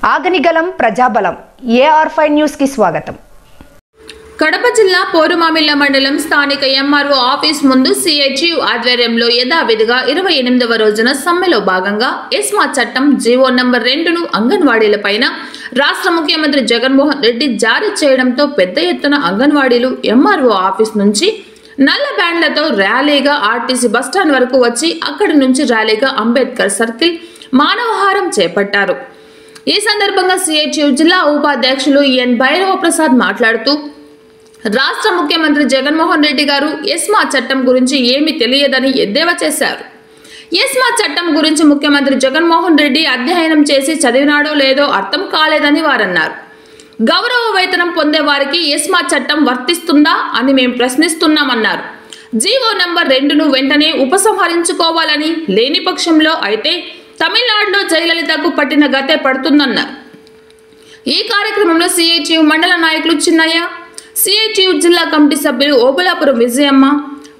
ఆగనిగలం ప్రజాబలం AR5 news కి స్వాగతం. కడప జిల్లా పోరుమామిళ్ల మండలం స్థానిక ఎంఆర్ఓ ఆఫీస్ ముందు CHU ఆధ్వర్యంలో యథావిధిగా 28వ రోజున సమ్మెలో భాగంగా ఎస్మా చట్టం జీవో నంబర్ 2ను అంగన్వాడీలపైన రాష్ట్ర ముఖ్యమంత్రి జగన్మోహన్ రెడ్డి జారీ చేయడంతో పెద్ద ఎత్తున అంగన్వాడీలు ఎంఆర్ఓ ఆఫీస్ నుంచి నల్ల బ్యాండ్లతో ర్యాలీగా ఆర్టీసీ బస్టాండ్ వరకు వచ్చి అక్కడి నుంచి ర్యాలీగా అంబేద్కర్ సర్కిల్ మానవహారం చేపట్టారు. ఈ సందర్భంగా CHU జిల్లా ఉపాధ్యక్షులు ఎన్ భైరవ ప్రసాద్ మాట్లాడుతూ రాష్ట్ర ముఖ్యమంత్రి జగన్మోహన్ రెడ్డి గారు ఎస్మా చట్టం గురించి ఏమీ తెలియదని ఎద్దేవా చేశారు. ఎస్మా చట్టం గురించి ముఖ్యమంత్రి జగన్మోహన్ రెడ్డి అధ్యయనం చేసి చదివినాడో లేదో అర్థం కాలేదని వారన్నారు. గౌరవ వేతనం పొందే వారికి ఎస్మా చట్టం వర్తిస్తుందా అని మేము ప్రశ్నిస్తున్నామన్నారు. జీవో నంబర్ 2ను వెంటనే ఉపసంహరించుకోవాలని, లేని పక్షంలో అయితే తమిళనాడులో జయలలితకు పట్టిన గతే పడుతుందన్నారు. ఈ కార్యక్రమంలో CHU మండల నాయకులు చిన్నయ్య, CHU జిల్లా కమిటీ సభ్యులు ఓబులాపురం విజయమ్మ,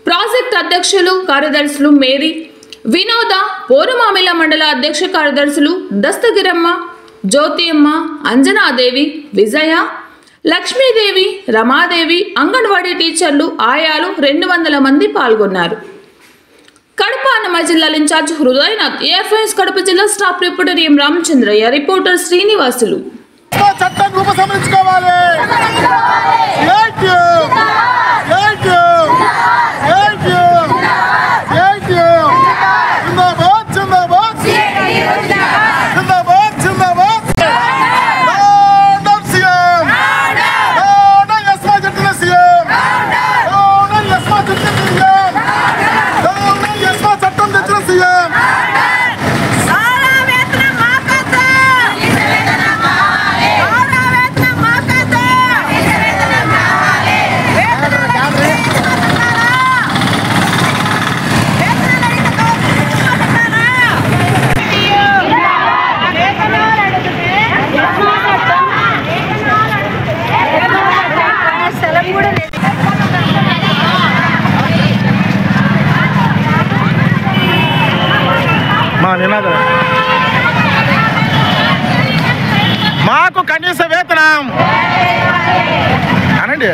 ప్రాజెక్ట్ అధ్యక్షులు కార్యదర్శులు మేరీ, వినోద, పోరుమామిళ్ల మండల అధ్యక్ష కార్యదర్శులు దస్తగిరమ్మ, జ్యోతియమ్మ, అంజనాదేవి, విజయ, లక్ష్మీదేవి, రమాదేవి, అంగన్వాడీ టీచర్లు, ఆయాలు 200 మంది పాల్గొన్నారు. కడప అన్నమయ్య జిల్లా ఇన్ఛార్జ్ హృదయనాథ్, AR5 కడప జిల్లా స్టాఫ్ రిపోర్టర్ ఎం రామచంద్రయ్య, రిపోర్టర్ శ్రీనివాసులు. మాకు కనీస వేతనం అనండి.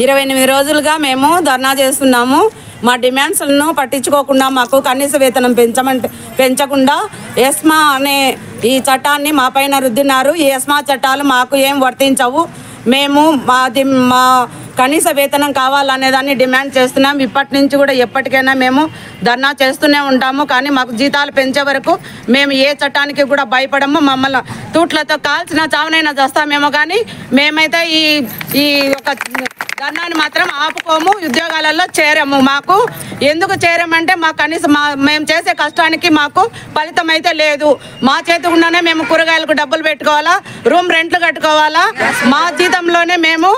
28 రోజులుగా మేము ధర్నా చేస్తున్నాము. మా డిమాండ్స్లను పట్టించుకోకుండా మాకు కనీస వేతనం పెంచకుండా ఎస్మా అనే ఈ చట్టాన్ని మా పైన రుద్దినారు. ఈ ఎస్మా చట్టాలు మాకు ఏం వర్తించవు. మేము మా కనీస వేతనం కావాలనే దాన్ని డిమాండ్ చేస్తున్నాం. ఇప్పటి నుంచి కూడా ఎప్పటికైనా మేము ధర్నా చేస్తూనే ఉంటాము. కానీ మాకు జీతాలు పెంచే వరకు మేము ఏ చట్టానికి కూడా భయపడము. మమ్మల్ని తూట్లతో కాల్చిన చావనైనా చేస్తామేమో కానీ మేమైతే ఈ ఒక ధర్నాన్ని మాత్రం ఆపుకోము. ఉద్యోగాలలో చేరము. మాకు ఎందుకు చేరమంటే మా కనీసం మేము చేసే కష్టానికి మాకు ఫలితం అయితే లేదు. మా చేతికుండానే మేము కూరగాయలకు డబ్బులు పెట్టుకోవాలా, రూమ్ రెంట్లు కట్టుకోవాలా. మా జీతంలోనే మేము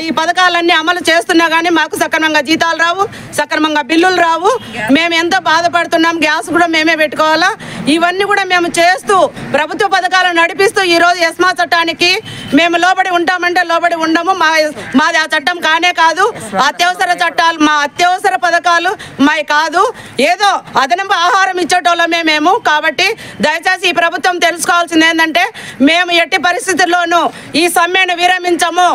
ఈ పథకాలన్నీ అమలు చేస్తున్నా కానీ మాకు సక్రమంగా జీతాలు రావు, సక్రమంగా బిల్లులు రావు. మేము ఎంతో బాధపడుతున్నాం. గ్యాస్ కూడా మేమే పెట్టుకోవాలా. ఇవన్నీ కూడా మేము చేస్తూ ప్రభుత్వ పథకాలను నడిపిస్తూ ఈరోజు ఎస్మా చట్టానికి మేము లోబడి ఉంటామంటే లోబడి ఉండము. మాది ఆ చట్టం కానే కాదు. అత్యవసర చట్టాలు, మా అత్యవసర పథకాలు మావి కాదు. ఏదో అదనపు ఆహారం ఇచ్చేటోళ్ళమే మేము. కాబట్టి దయచేసి ఈ ప్రభుత్వం తెలుసుకోవాల్సింది ఏంటంటే మేము ఎట్టి పరిస్థితుల్లోనూ ఈ సమ్మెను విరమించము.